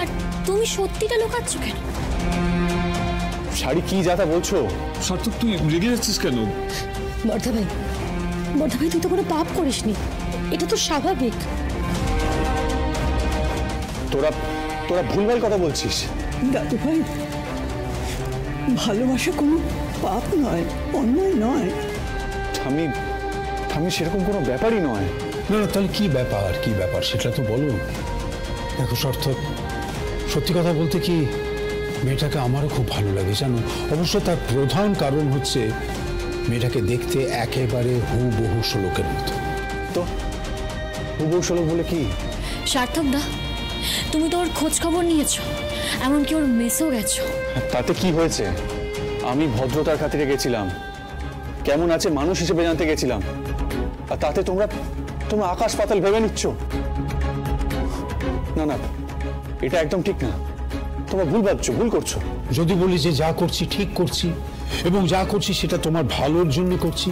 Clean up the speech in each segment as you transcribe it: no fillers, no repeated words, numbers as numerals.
আর তুমি সত্যিটা লুকাচ্ছ কেন? শাড়ি কি যাতা বলছো? সার্থক তুই রেগে যাচ্ছিস কেন? বর্ধা ভাই তুই তো কোনো পাপ করিসনি, এটা তো স্বাভাবিক। তোরা ভুলভাল কথা বলছিস। দাদু ভাই, ভালোবাসা কোনো পাপ নয়, অন্যায় নয়। আমি সেরকম কোনো ব্যাপারই নয়। না না, তাহলে কি ব্যাপার সেটা তো বলো। দেখো সার্থক, সত্যি কথা বলতে কি, মেয়েটাকে আমারও খুব ভালো লাগে জানো। অবশ্য তার প্রধান কারণ হচ্ছে মেয়েটাকে দেখতে একেবারে হুবহু শোলকের মতো। তো হুবহু শোলক বলে কি? সার্থক দা, তুমি তো ওর খোঁজ খবর নিয়েছো, এমনকি ওর মেসেও গেছো। তাতে কি হয়েছে? আমি ভদ্রতার খাতিরে গেছিলাম, কেমন আছে মানুষ হিসেবে জানতে গেছিলাম, আর তাতে তোমরা আকাশ পাতাল ভেবে নিচ্ছ। না না, এটা একদম ঠিক না। তোমরা ভুল ভাবছো, ভুল করছো। যদি বলি যে যা করছি ঠিক করছি, এবং যা করছি সেটা তোমার ভালোর জন্য করছি,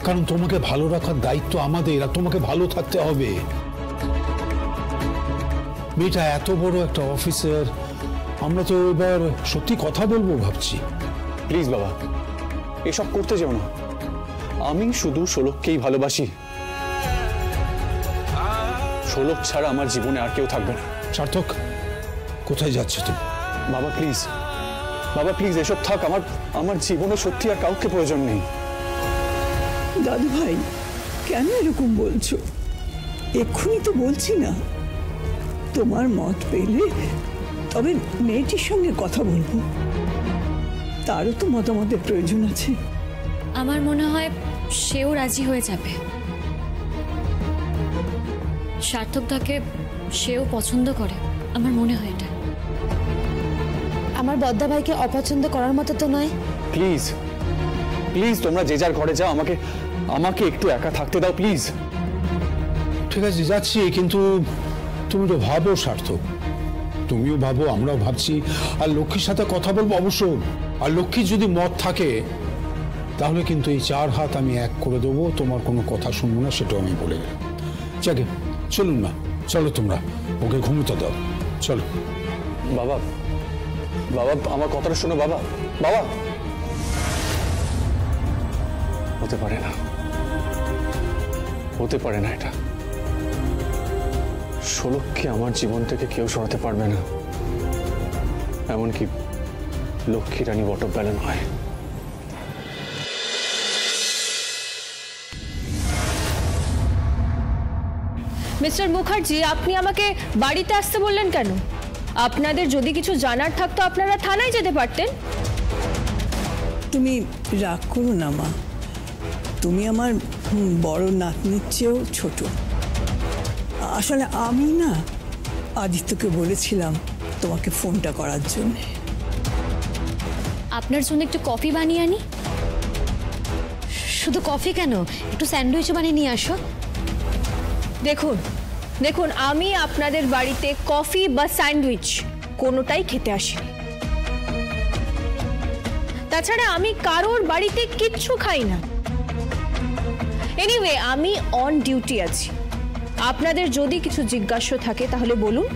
কারণ তোমাকে ভালো রাখার দায়িত্ব আমাদের, আর তোমাকে ভালো থাকতে হবে। মেয়েটা এত বড় একটা অফিসার, আমরা তো এবার সত্যি কথা বলবো ভাবছি। প্লিজ বাবা, এসব করতে যেও না। আমি শুধু শোলককেই ভালোবাসি। শোলক ছাড়া আমার জীবনে আর কেউ থাকবে না। সার্থক, কোথায় যাচ্ছ তুমি? বাবা প্লিজ এসব থাক। আমার জীবনে সত্যি আর কাউকে প্রয়োজন নেই। দাদু ভাই, কেন এরকম বলছো? এক্ষুনি তো বলছি না, তোমার মত পেলে তবে মেয়েটির সঙ্গে কথা বলবো, তারও তো মতামতের প্রয়োজন আছে। আমার মনে হয় সেও রাজি হয়ে যাবে। সার্থক দাকে সেও পছন্দ করে, আমার মনে হয় এটা। আমার বদ্দা ভাইকে অপছন্দ করার মতো তো নয়। প্লিজ তোমরা যে যার ঘরে যাও, আমাকে একটু একা থাকতে দাও প্লিজ। ঠিক আছে যাচ্ছি, কিন্তু তুমি তো ভাবো সার্থক, তুমিও ভাবো, আমরাও ভাবছি, আর লক্ষ্মীর সাথে কথা বলবো অবশ্য। আর লক্ষ্মীর যদি মত থাকে তাহলে কিন্তু এই 4 হাত আমি এক করে দেবো, তোমার কোনো কথা শুনবো না, সেটাও আমি বলে গেলাম। যাকে চলুন না, চলো তোমরা ওকে ঘুমোতে দাও, চলো। বাবা আমার কথাটা শোনো। বাবা হতে পারে না এটা। শোলককে আমার জীবন থেকে কেউ সরাতে পারবে না, এমনকি লক্ষ্মী রানী বটব্যালা নয়। মিস্টার মুখার্জি, আপনি আমাকে বাড়িতে আসতে বললেন কেন? আপনাদের যদি কিছু জানার থাকতো আপনারা থানায় যেতে পারতেন। তুমি রাগ করো না মা, তুমি আমার বড় নাতনির চেয়েও ছোট। আসলে আমি না আদিত্যকে বলেছিলাম তোমাকে ফোনটা করার জন্য। আপনার জন্য একটু কফি বানিয়ে আনি। শুধু কফি কেন, একটু স্যান্ডউইচ বানিয়ে নিয়ে আসো। দেখুন আমি আপনাদের বাড়িতে কফি বা স্যান্ডউইচ কোনোটাই খেতে আসিনি। তাছাড়া আমি কারোর বাড়িতে কিচ্ছু খাই না। এনিওয়ে, আমি অন ডিউটি আছি। আপনাদের যদি কিছু জিজ্ঞাসা থাকে তাহলে বলুন,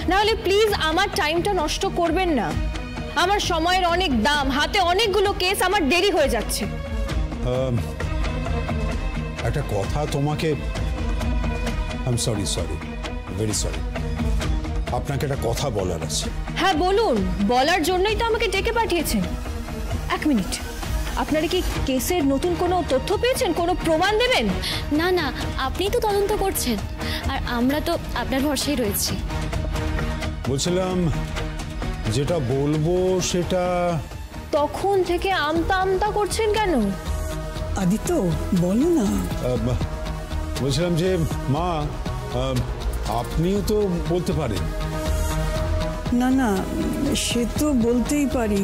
নাহলে প্লিজ আমার টাইমটা নষ্ট করবেন না। আমার সময়ের অনেক দাম, হাতে অনেকগুলো কেস, আমার দেরি হয়ে যাচ্ছে। একটা কথা তোমাকে, সরি ভেরি সরি, আপনাকে একটা কথা বলার আছে। হ্যাঁ বলুন, বলার জন্যই তো আমাকে ডেকে পাঠিয়েছেন। 1 মিনিট, আপনারা কি কেসের নতুন কোনো তথ্য পেয়েছেন, কোনো প্রমাণ দেবেন? না, আপনিই তো তদন্ত করছেন, আর আমরা তো আপনার ভরসায় রয়েছি। বলছিলাম যেটা বলবো সেটা। তখন থেকে আমতা করছেন কেন? আদিত্য বলো না। বলছিলাম যে মা, আপনিও তো বলতে পারেন। না, সে তো বলতেই পারি,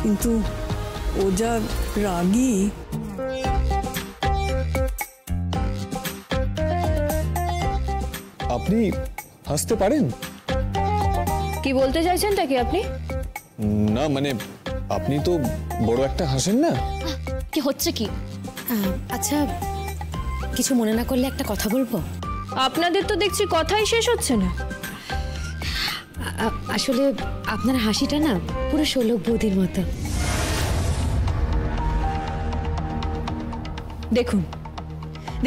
কিন্তু ও যা রাগী। আপনি হাসতে পারেন? কি বলতে চাইছেনটা কি আপনি? না মানে আপনি তো বড় একটা হাসেন না। কি হচ্ছে কি? আচ্ছা, কিছু মনে না করলে একটা কথা বলবো। আপনাদের তো দেখছি কথাই শেষ হচ্ছে না। আসলে আপনার হাসিটা না পুরো শোলক বৌদির মতো। দেখুন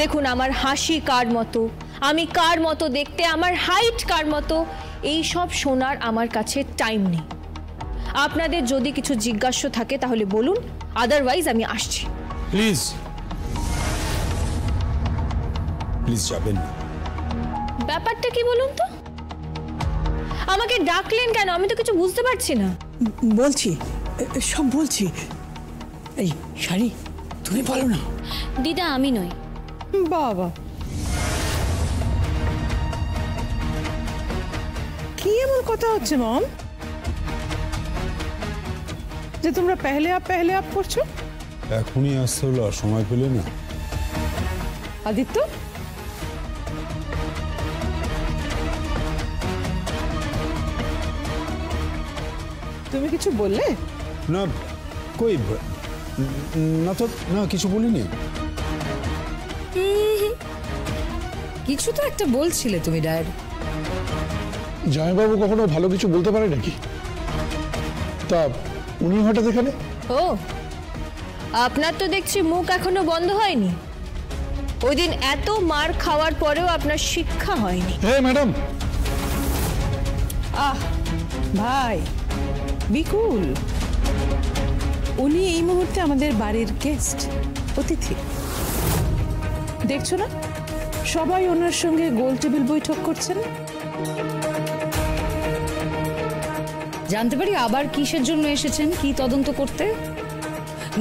দেখুন আমার হাসি কার মতো, আমি কার মতো দেখতে, আমার হাইট কার মতো, এই সব শোনার আমার কাছে টাইম নেই। আপনাদের যদি কিছু জিজ্ঞাস্য থাকে তাহলে বলুন, আদারওয়াইজ আমি আসছি। প্লিজ প্লিজ যাবেন না। ব্যাপারটা কি বলুন তো? আমাকে ডাকলেন কেন? আমি তো কিছু বুঝতে পারছি না। বলছি, সব বলছি। এই শাড়ি, তুমি বলো না। দিদা, আমি নই। বাবা, কি এমন কথা হচ্ছে মম যে তোমরা পেহলে আপ করছো? এখনই আসতে হলো, আর সময় পেলে না। আদিত্য, তুমি কিছু বললে? না, কই না তো, না কিছু বলিনি। কিছু তো একটা বলছিলে তুমি ড্যাড। জয়বাবু কখনো ভালো কিছু বলতে পারে নাকি? তা উনি হঠাৎ এখানে? ও, আপনার তো দেখছি মুখ এখনো বন্ধ হয়নি। ওই দিন এত মার খাওয়ার পরেও আপনার শিক্ষা হয়নি। হ্যাঁ ম্যাডাম। আহ ভাই, বিকুল, উনি এই মুহূর্তে আমাদের বাড়ির গেস্ট, অতিথি। দেখছো না সবাই ওনার সঙ্গে গোল টেবিল বৈঠক করছেন। জানতে পারি আবার কিসের জন্য এসেছেন? কি তদন্ত করতে?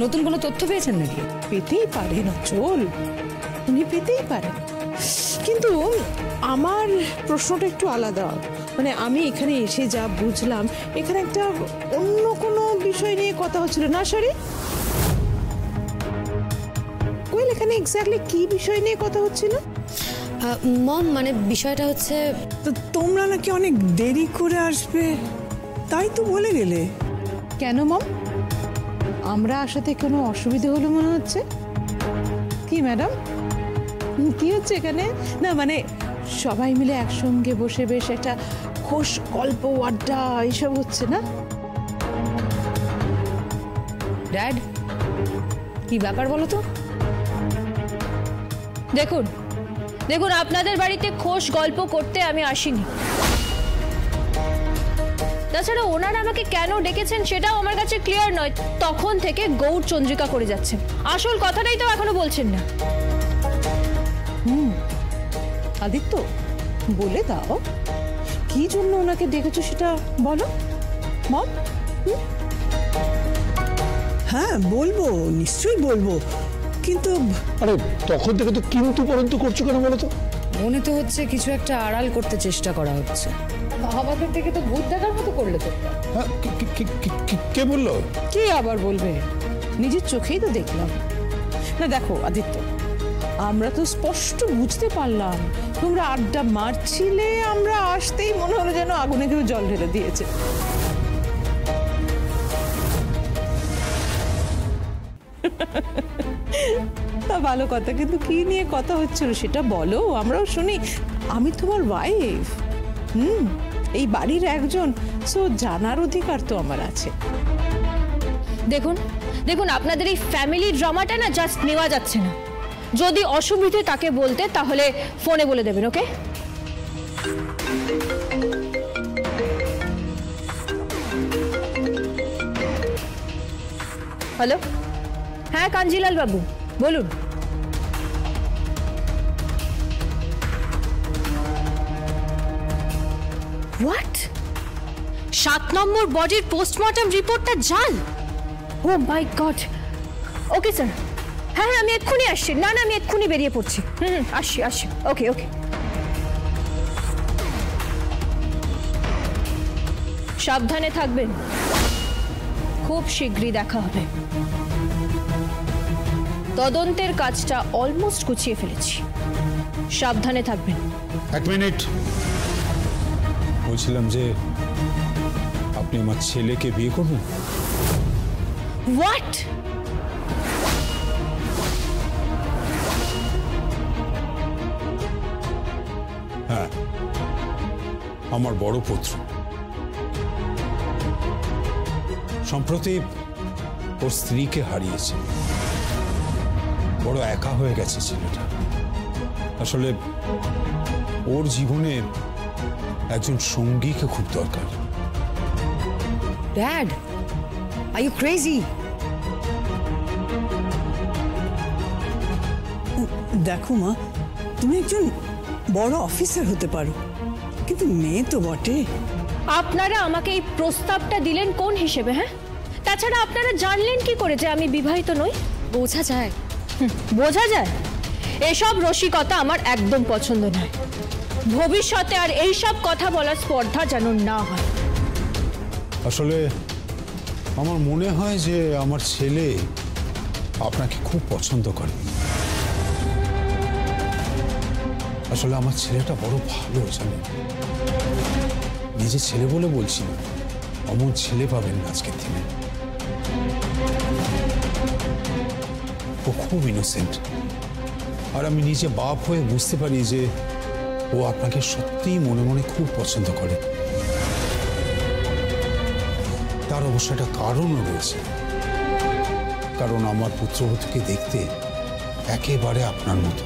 নতুন কোনো তথ্য পেয়েছেন নাকি? পেতেই পারেন অচল, উনি পেতেই পারেন, কিন্তু আমার প্রশ্নটা একটু আলাদা। মানে আমি এখানে এসে যা বুঝলাম, এখানে একটা অন্য কোনো বিষয় নিয়ে কথা হচ্ছিল না শাড়ি? কোয়েল, এখানে এক্স্যাক্টলি কি বিষয় নিয়ে কথা হচ্ছিল? মম, মানে বিষয়টা হচ্ছে তো তোমরা নাকি অনেক দেরি করে আসবে, তাই তো বলে গেলে। কেন মম, আমরা আসাতে কোনো অসুবিধা হলো মনে হচ্ছে? কি ম্যাডাম, কি হচ্ছে এখানে? না মানে সবাই মিলে একসঙ্গে বসে বেশ একটা খোশ গল্প আড্ডা এইসব হচ্ছে না? ড্যাড, কি ব্যাপার বলো তো? দেখুন দেখুন আপনাদের বাড়িতে খোশ গল্প করতে আমি আসিনি। তাছাড়া ওনারা আমাকে কেন ডেকেছেন সেটাও আমার কাছে ক্লিয়ার নয়। তখন থেকে গৌর চন্দ্রিকা করে যাচ্ছেন, আসল কথাটাই তো এখনো বলছেন না। আদিত্য, বলে দাও কি জন্য ওনাকে ডেকেছো, সেটা বলো মম। হ্যাঁ বলবো, নিশ্চয়ই বলবো, কিন্তু আরে তখন থেকে তো কিন্তু পরন্তু করছো কেন বলো তো? মনে তো হচ্ছে কিছু একটা আড়াল করতে চেষ্টা করা হচ্ছে। আমাদের থেকে তো ভূত দেখার মতো করলে তো। হ্যাঁ, কে বললো? কে আবার বলবে? নিজের চোখেই তো দেখলাম। না দেখো আদিত্য, আমরা তো স্পষ্ট বুঝতে পারলাম তোমরা আড্ডা মারছিলে, আমরা আসতেই মনে হলো যেন আগুনে কেউ জল ঢেলে দিয়েছে। তা ভালো কথা, কিন্তু কি নিয়ে কথা হচ্ছিল সেটা বলো, আমরাও শুনি। আমি তোমার ওয়াইফ, এই বাড়ির একজন, সো জানার অধিকার তো আমার আছে। দেখুন দেখুন আপনাদের এই ফ্যামিলি ড্রামাটা না জাস্ট নেওয়া যাচ্ছে না। যদি অসুবিধে তাকে বলতে তাহলে ফোনে বলে দেবেন, ওকে? হ্যালো, হ্যাঁ কাঞ্জিলাল বাবু বলুন। হোয়াট? 7 নম্বর বডির পোস্টমর্টম রিপোর্টটা জাল? ও মাই গড। ওকে স্যার, হ্যাঁ আমি এক্ষুনি আসছি। না না, আমি এক্ষুনি বেরিয়ে পড়ছি। আসছি। ওকে ওকে, সাবধানে থাকবেন, খুব শীঘ্রই দেখা হবে। তদন্তের কাজটা অলমোস্ট গুছিয়ে ফেলেছি, সাবধানে থাকবেন। এক মিনিট, বলছিলাম যে আপনি আমার ছেলেকে বিয়ে করবেন? হোয়াট? হ্যাঁ, আমার বড় পুত্র সম্প্রতি ওর স্ত্রীকে হারিয়েছে, বড় একা হয়ে গেছে ছেলেটা। আসলে ওর জীবনে একজন সঙ্গীকে খুব দরকার। Dad, are you crazy? দেখো মা, তুমি একজন বড় অফিসার হতে পারো, কিন্তু মেয়ে তো বটে। আপনারা আমাকে এই প্রস্তাবটা দিলেন কোন হিসেবে? হ্যাঁ, তাছাড়া আপনারা জানলেন কি করে যে আমি বিবাহিত নই? বোঝা যায়। বোঝা যায়? এসব রসিকতা আমার একদম পছন্দ নয়। ভবিষ্যতে আর এইসব কথা বলার স্পর্ধা যেন না হয়। আসলে আমার মনে হয় যে আমার ছেলে আপনাকে খুব পছন্দ করে। আসলে আমার ছেলেটা বড় ভালো, জানেন? নিজের ছেলে বলে বলছি না, অমন ছেলে পাবেন না আজকের দিনে। ও খুব ইনোসেন্ট, আর আমি নিজে বাপ হয়ে বুঝতে পারি যে ও আপনাকে সত্যিই মনে মনে খুব পছন্দ করে। তার অবশ্য একটা কারণও রয়েছে, কারণ আমার পুত্রবধূকে দেখতে একেবারে আপনার মতো,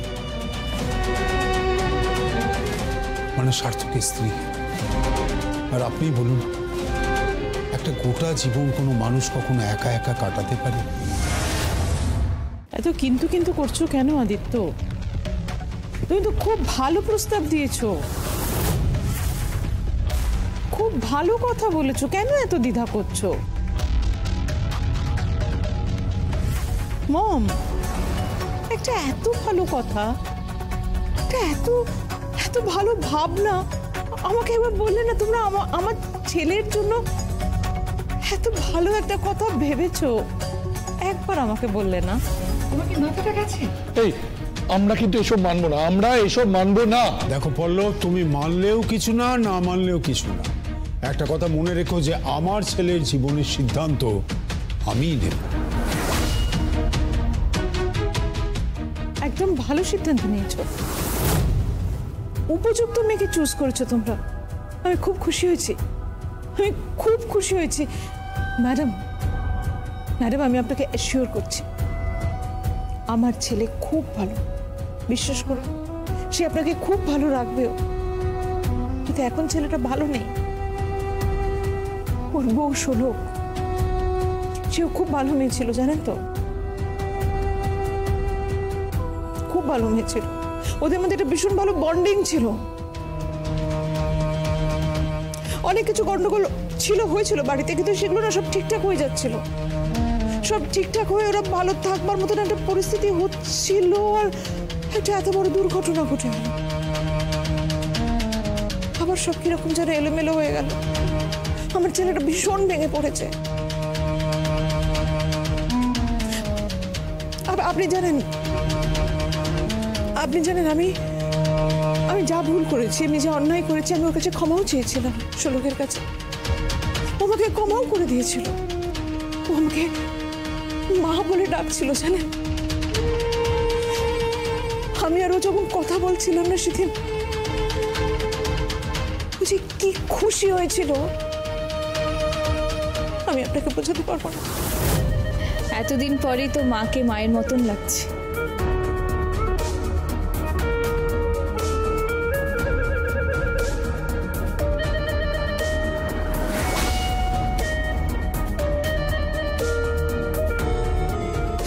মানে সার্থকের স্ত্রী। আর আপনি বলুন, একটা গোটা জীবন কোনো মানুষ কখনো একা একা কাটাতে পারে? এত কিন্তু কিন্তু করছো কেন আদিত্য? তুমি তো খুব ভালো প্রস্তাব দিয়েছো, খুব ভালো কথা বলেছো, কেন এত দ্বিধা করছো? মম, একটা এত ভালো কথা, একটা এত এত ভালো ভাবনা আমাকে একবার বললে না? তোমরা আমার ছেলের জন্য এত ভালো একটা কথা ভেবেছো, একবার আমাকে বললে না? তোমাকে মাথাটা গেছে? এই, আমরা কিন্তু এসব মানবো না, আমরা এসব মানবো না। দেখো পল্লব, তুমি মানলেও কিছু না, না মানলেও কিছু না। একটা কথা মনে রেখো যে আমার ছেলের জীবনের সিদ্ধান্ত আমিই নেব। একদম ভালো সিদ্ধান্ত নিয়েছো, উপযুক্ত মেয়েকে চুজ করেছো তোমরা। আমি খুব খুশি হয়েছি, আমি খুব খুশি হয়েছি। ম্যাডাম, ম্যাডাম, আমি আপনাকে অ্যাসিওর করছি আমার ছেলে খুব ভালো, বিশ্বাস করুন। সে আপনাকে খুব ভালো রাখবেও, কিন্তু এখন ছেলেটা ভালো নেই। ওর বউ শোলক, সেও খুব ভালো মেয়ে ছিল, জানেন তো? খুব ভালো মেয়ে ছিল, ওদের মধ্যে একটা ভীষণ ভালো বন্ডিং ছিল। অনেক কিছু গন্ডগোল ছিল, হয়েছিল বাড়িতে, কিন্তু সেগুলো না সব ঠিকঠাক হয়ে যাচ্ছিল, সব ঠিকঠাক হয়ে ওরা ভালো থাকবার মতন একটা পরিস্থিতি হচ্ছিল, আর একটা এত বড় দুর্ঘটনা ঘটে গেল। আবার সব কিরকম যেন এলোমেলো হয়ে গেল। আমার ছেলেটা ভীষণ ভেঙে পড়েছে। আপনি জানেন আমি যা ভুল করেছি, আমি যা অন্যায় করেছি, আমি ওর কাছে ক্ষমাও চেয়েছিলাম, শোলকের কাছে। ও আমাকে ক্ষমাও করে দিয়েছিল, ও আমাকে মা বলে ডাকছিল, জানেন? আমি আর ও যখন কথা বলছিলাম না সেদিন, ও যে কি খুশি হয়েছিল আমি আপনাকে বোঝাতে পারবো না। এতদিন পরেই তো মাকে মায়ের মতন লাগছে।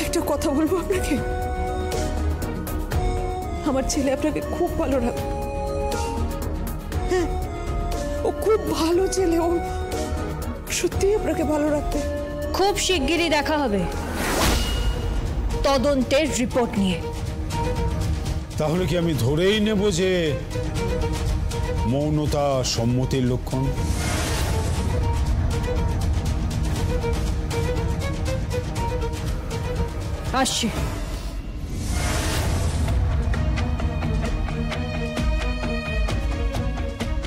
একটা কথা বলবো আপনাকে, আমার ছেলে আপনাকে খুব ভালো রাখবে। হ্যাঁ, ও খুব ভালো ছেলে, ও সত্যিই আপনাকে ভালো রাখবে। খুব শিগগিরই দেখা হবে তদন্তের রিপোর্ট নিয়ে। তাহলে কি আমি ধরেই নেব যে মৌনতা সম্মতির লক্ষণ? আসছে।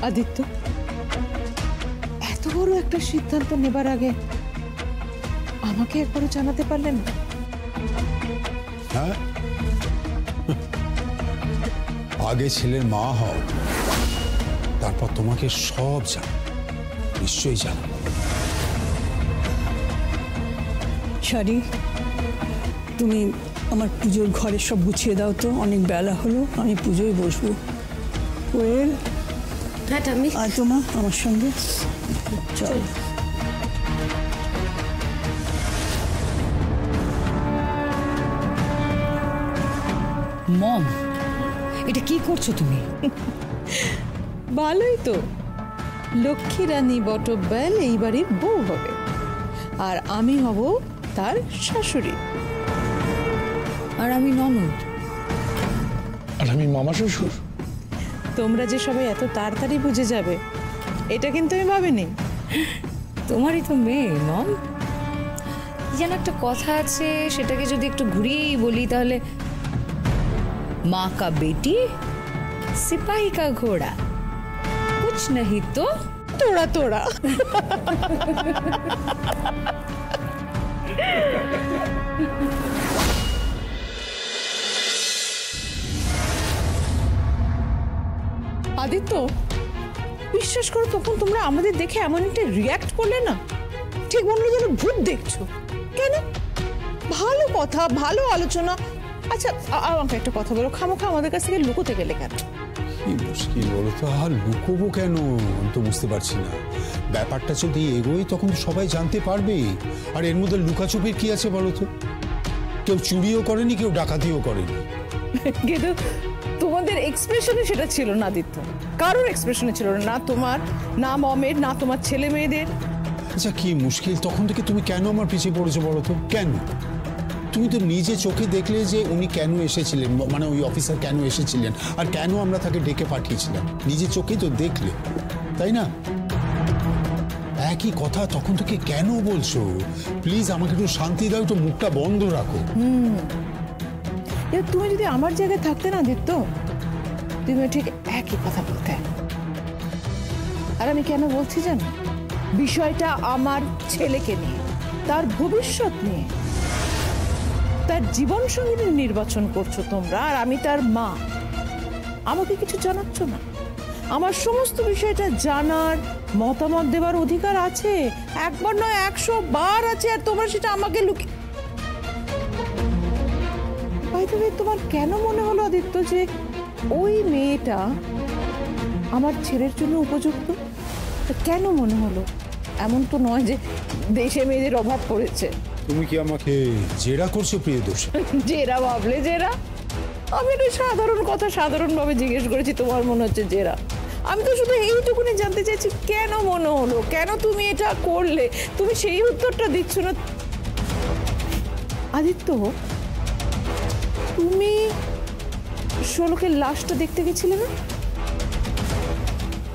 আদিত্য, এত বড় একটা সিদ্ধান্ত নেবার আগে আমাকে একবারও জানাতে পারলেন না? হ্যাঁ, আগে ছেলের মা হও, তারপর তোমাকে সব জানাবো, নিশ্চয়ই জানাবো। শাড়ি, তুমি আমার পুজোর ঘরে সব গুছিয়ে দাও তো, অনেক বেলা হলো, আমি পুজোয় বসবো। কোয়েল, হ্যাঁ ঠাম্মি। আয় তো মা আমার সঙ্গে, চল। মম, এটা কি করছো তুমি? ভালোই তো, লক্ষ্মী রানী বটব্যাল এই বাড়ির বউ হবে, আর আমি হব তার শাশুড়ি। আর আমি ননদ। আর আমি মামা শ্বশুর। তোমরা যে সবাই এত তাড়াতাড়ি বুঝে যাবে এটা কিন্তু আমি ভাবিনি। তোমারই তো মেয়ে মম। যেন একটা কথা আছে, সেটাকে যদি একটু ঘুরিয়েই বলি তাহলে, माँ का बेटी सिपाही का घोड़ा, कुछ नहीं तो তোড়া তোড়া। আদিত্য, বিশ্বাস করো তখন তোমরা আমাদের দেখে এমন একটা রিয়াক্ট করলে না, ঠিক মনে হলো যেন ভূত দেখছো। কেন? ভালো কথা, ভালো আলোচনা। আচ্ছা আমাকে একটা কথা বলো, খামোখা আমাদের কাছ থেকে লুকোতে গেলে কেন? কি মুশকিল বলো তো, আর লুকোবো কেন আমি তো বুঝতে পারছি না। ব্যাপারটা যদি এগোয় তখন তো সবাই জানতে পারবে। আর এর মধ্যে লুকাচুপির কি আছে বলো তো? কেউ চুরিও করেনি, কেউ ডাকাতিও করেনি। কিন্তু তোমাদের এক্সপ্রেশনে সেটা ছিল না আদিত্য, কারোর এক্সপ্রেশনে ছিল না, না তোমার, না মমের, না তোমার ছেলে মেয়েদের। আচ্ছা কি মুশকিল, তখন থেকে তুমি কেন আমার পিছিয়ে পড়েছো বলো তো? কেন? তুমি তো নিজে চোখে দেখলে যে উনি কেন এসেছিলেন, মানে ওই অফিসার কেন এসেছিলেন, আর কেন আমরা তাকে ডেকে পাঠিয়েছিলাম, নিজে চোখেই তো দেখলে, তাই না? একই কথা তখন থেকে কেন বলছো? প্লিজ আমাকে একটু শান্তি দাও, একটু মুখটা বন্ধ রাখো। তুমি যদি আমার জায়গায় থাকতে না আদিত্য, তুমি ঠিক একই কথা বলতে। আর আমি কেন বলছি জানো? বিষয়টা আমার ছেলেকে নিয়ে, তার ভবিষ্যৎ নিয়ে, তার জীবন সঙ্গী নির্বাচন করছো তোমরা, আর আমি তার মা। আমাকে কিছু জানাচ্ছ না? আমার সমস্ত বিষয়টা জানার, মতামত দেওয়ার অধিকার আছে, একবার নয় 100 বার আছে, আর তোমরা সেটা আমাকে লুকিয়ে। তোমার কেন মনে হলো আদিত্য যে ওই মেয়েটা আমার ছেলের জন্য উপযুক্ত? কেন মনে হলো? এমন তো নয় যে দেশে মেয়েদের অভাব পড়েছে। তুমি কি আমাকে জেরা করছো প্রিয়দর্শী? জেরা ভাবলে জেরা? আমি একটা সাধারণ কথা সাধারণভাবে জিজ্ঞেস করেছি, তোমার মনে হচ্ছে জেরা? আমি তো শুধু এইটুকুনি জানতে চাইছি কেন মনে হলো, কেন তুমি এটা করলে। তুমি সেই উত্তরটা দিচ্ছ না আদিত্য। তুমি ষোলকের লাশটা দেখতে গেছিলে না?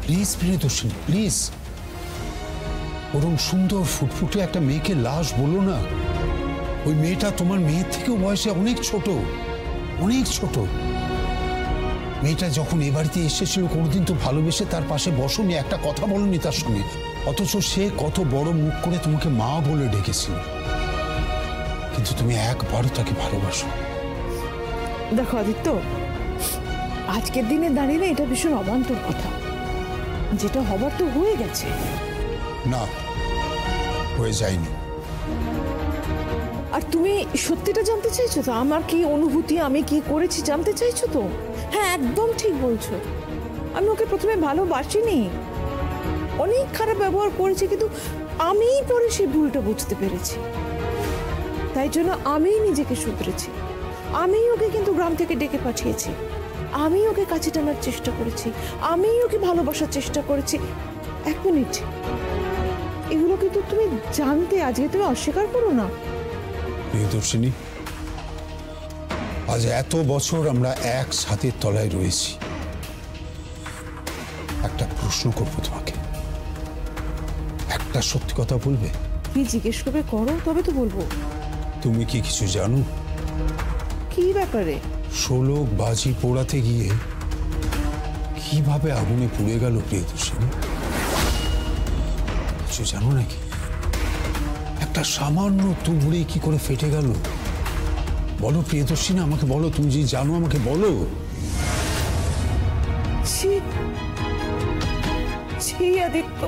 প্লিজ প্রিয়দর্শী, প্লিজ, ওরকম সুন্দর ফুটফুটে একটা মেয়েকে লাশ বলো না। ওই মেয়েটা তোমার মেয়ের থেকেও বয়সে অনেক ছোট, অনেক ছোট। মেয়েটা যখন এ বাড়িতে এসেছিল কোনোদিন তো ভালোবেসে তার পাশে বসোনি, একটা কথা বলনি তার সঙ্গে, অথচ সে কত বড় মুখ করে তোমাকে মা বলে ডেকেছিল, কিন্তু তুমি একবারও তাকে ভালোবাসো। দেখো আদিত্য, আজকের দিনে দাঁড়িয়ে এটা ভীষণ অবান্তর কথা। যেটা হবার তো হয়ে গেছে। না, হয়ে যায়নি। আর তুমি সত্যিটা জানতে চাইছো তো? আমার কি অনুভূতি, আমি কি করেছি জানতে চাইছো তো? হ্যাঁ, একদম ঠিক বলছো। আমি ওকে প্রথমে ভালোবাসিনি, অনেক খারাপ ব্যবহার করেছি, কিন্তু আমি পরে সেই ভুলটা বুঝতে পেরেছি। তাই জন্য আমি নিজেকে শুধরেছি। আমি ওকে কিন্তু গ্রাম থেকে ডেকে পাঠিয়েছি, আমি ওকে কাছে টানার চেষ্টা করেছি, আমি ওকে ভালোবাসার চেষ্টা করেছি। 1 মিনিট, এগুলো কিন্তু তুমি জানতে, আজকে তুমি অস্বীকার করো না। প্রিয়দর্শিনী, আজ এত বছর আমরা এক ছাদের তলায় রয়েছি। একটা প্রশ্ন করবো তোমাকে, একটা সত্যি কথা বলবে? কি জিজ্ঞেস করবে করো, তবে তো বলবো। তুমি কি কিছু জানো? কি ব্যাপারে? ষোলক বাজি পোড়াতে গিয়ে কিভাবে আগুনে পুড়ে গেল প্রিয়দর্শিনী? কিছু জানো নাকি? একটা সামান্য তুবড়ি কি করে ফেটে গেল? বলো প্রিয়দর্শিনী, আমাকে বলো, তুমি যে জানো আমাকে বলো। আদিত্য,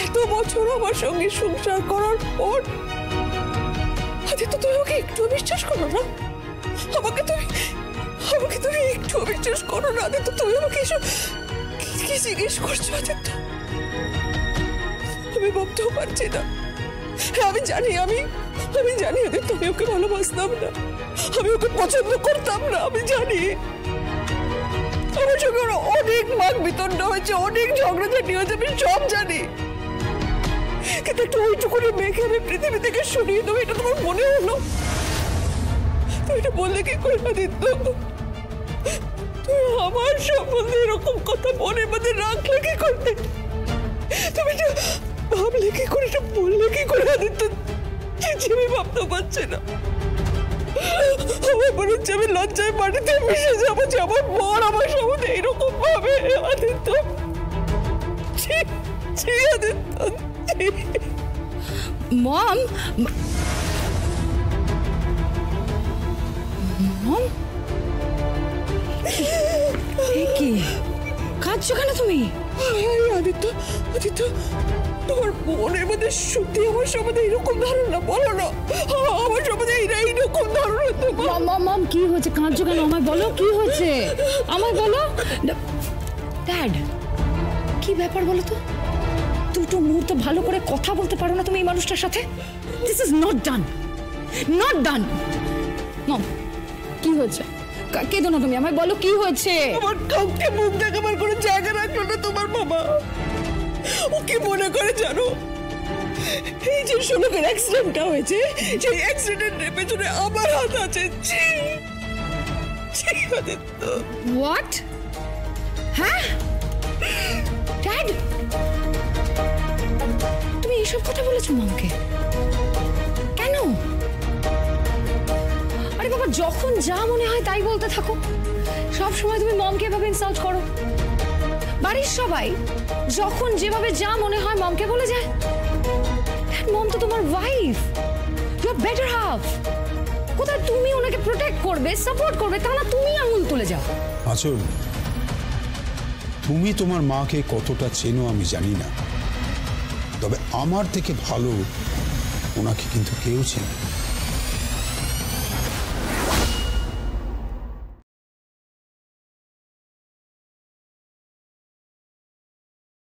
এত বছর আমার সঙ্গে সংসার করার পর আদিত্য তুমি আমাকে একটু বিশ্বাস করো না? আমাকে তুমি একটু বিশ্বাস করো না আদিত্য? তুমি আমাকে এসব কি জিজ্ঞেস করছো আদিত্য? আমি ভাবতেও পারছি না। হ্যাঁ আমি জানি আদিত্য আমি ওকে ভালোবাসতাম না, আমি ওকে পছন্দ করতাম না, আমি জানি। আমার সঙ্গে ওর অনেক মাগ বিতণ্ড হয়েছে, অনেক ঝগড়াঝাটি হয়েছে, আমি সব জানি। কিন্তু একটু ওইটুকুনি মেয়েকে আমি পৃথিবী থেকে সরিয়ে দেবো এটা তোমার মনে হলো? তুমি এটা বললে কি করে আদিত্য? তুমি আমার সম্বন্ধে এরকম কথা মনের মধ্যে রাখলে কি করতে? তুমি এটা ভাবলে কি করে, এটা বললে কি করে আদিত্য? আমি ভাবতে পারছি না। আমার মনে হচ্ছে আমি লজ্জায় মাটিতে মিশে যাবো যে আমার বর আমার সম্বন্ধে এরকম ভাবে। আদিত্য আদিত্য মম মম কি কাঁদছো কেন তুমি? আদিত্য তোমার মনের মধ্যে সত্যি আমার সম্বন্ধে এরকম ধারণা? বলো না আমার সম্বন্ধে এইরকম ধারণা তোমার? মম কি হয়েছে? কাঁদছো কেন? আমায় বলো কি হয়েছে, আমায় বলো। ড্যাড কি ব্যাপার বলো তো? দুটো মুহূর্ত ভালো করে কথা বলতে পারো না তুমি এই মানুষটার সাথে? This is not done. Mom কি হয়েছে? কেঁদো না তুমি, আমায় বলো কি হয়েছে? আমার কাউকে মুখ দেখাবার কোনো জায়গা রাখলো না তোমার বাবা। ও কি মনে করে জানো, এই যে সোনকের অ্যাক্সিডেন্টটা হয়েছে সেই অ্যাক্সিডেন্টের পেছনে আমার হাত আছে। হোয়াট? হ্যাঁ ড্যাড তুমি এইসব কথা বলেছো মামকে? কেন? আরে বাবা যখন যা মনে হয় তাই বলতে থাকো। সব সময় তুমি মমকে এভাবে ইনসাল্ট করো। বাড়ির সবাই যখন যেভাবে যা মনে হয় মমকে বলে যায়। মম তো তোমার ওয়াইফ, ইউর বেটার হাফ। কোথায় তুমি ওনাকে প্রোটেক্ট করবে, সাপোর্ট করবে, তা না তুমি আঙুল তুলে যাও। আচল, তুমি তোমার মাকে কতটা চেনো আমি জানি না, তবে আমার থেকে ভালো ওনাকে কিন্তু কেউ চেনে।